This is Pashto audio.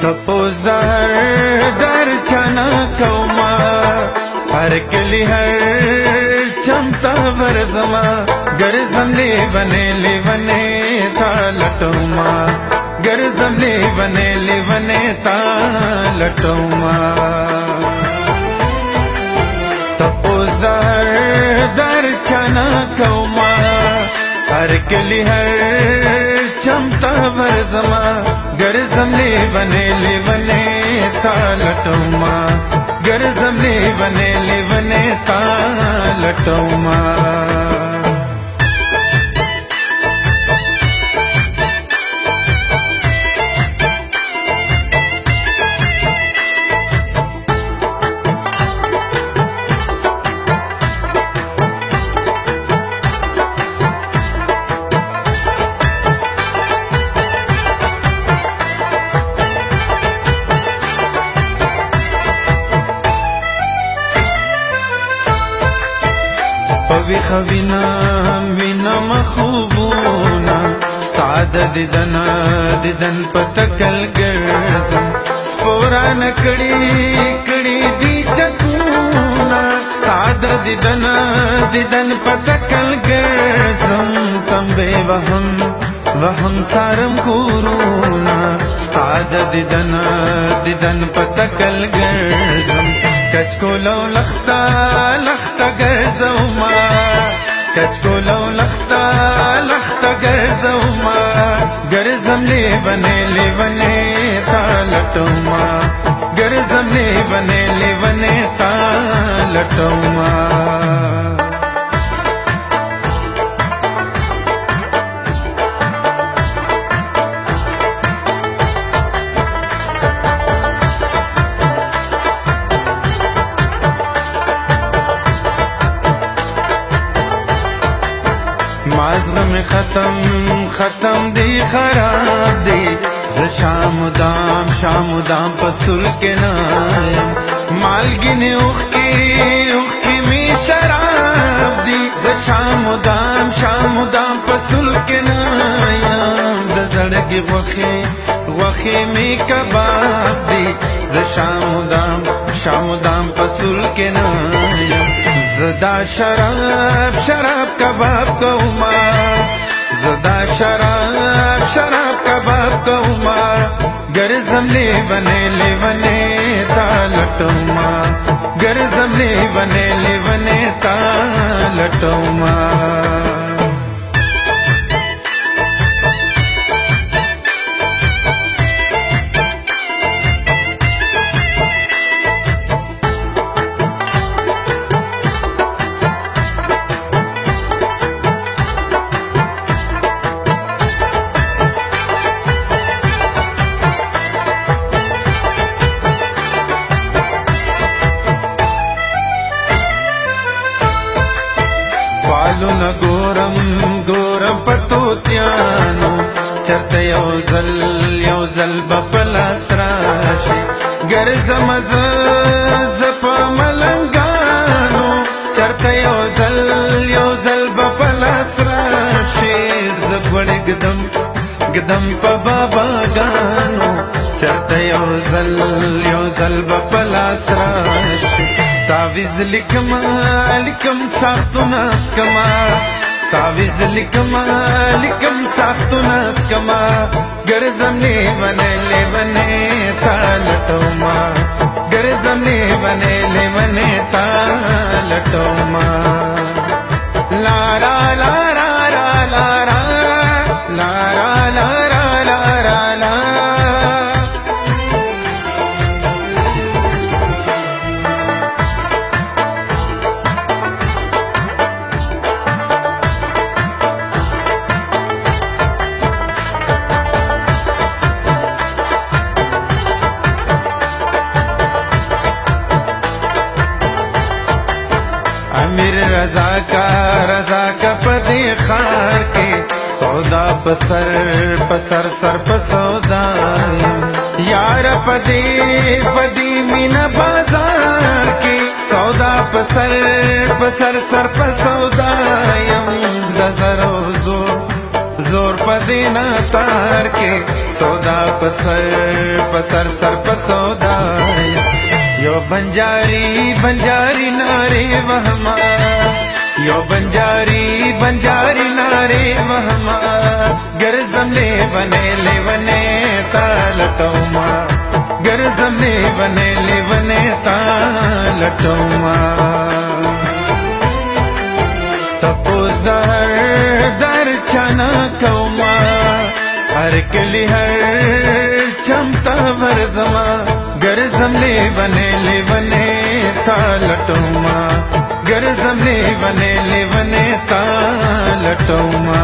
तपोस हर दर चना कौमा हर कली हर चमता वरजमा गरजम ले बने ता लटौमा गरजम ले बने ता लटौमा तपोस हर दर चना कौमा हर कली हर चमता वरजमा गरजम ले बने ता लटौमा गरजम ले बने ता लटौमा پویخ وینا مخوبونا ستاد دیدن پتکل گرزم سپوران کڑی دی چکونا ستاد دیدن پتکل گرزم تم بے وهم سارم کورونا ستاد دیدن پتکل گرزم کچکولو لختا گرزوما کچکولو لختا گرزوما گرزم لے بنے تا لٹوما گرزم لے بنے تا لٹوما مازغ میں ختم دی خراب دی ز شام دام پسول کے نایم مالگین اوخ کی می شراب دی ز شام دام پسول کے نایم د زڑگی غوخی می کباب دی ز شام دام پسول کے نایم زدا شراب کباب کوما زدا شراب کباب کوما گرزم لے بنے تا لٹوما گرزم لے بنے تا لٹوما بالون گورم پتوتیانو چرته یو زل بپلاس راشي گرزم زپ ملنگانو چرته یو زل بپلاس راشي زبڑ گدم پا بابا گانو چرته یو زل بپلاس راشي تعویز لکم ساختو ناس کما تعویز لکم ساختو ناس کما گرزم لے بنے تا لٹوما گرزم لے بنے تا لٹوما لارا لارا لارا لارا لارا لارا لارا امیر رضا کا پدی خار کے سودا پسر پسودا یار پدی مینا بازار کے سودا پسر پسودا یم जोर पदीना तार के सौदा पसर सर पसौदा यो बंजारी बंजारी नारे वहमा यो बंजारी नारे वहमा गर्जम ले वने तालटौमा गर्जम ले वने तालटौमा तपोस दर चना कौमा हर कली हर चमता वरजमा गर्जम ले वने तालटौमा गर्जम ले वने तालटौमा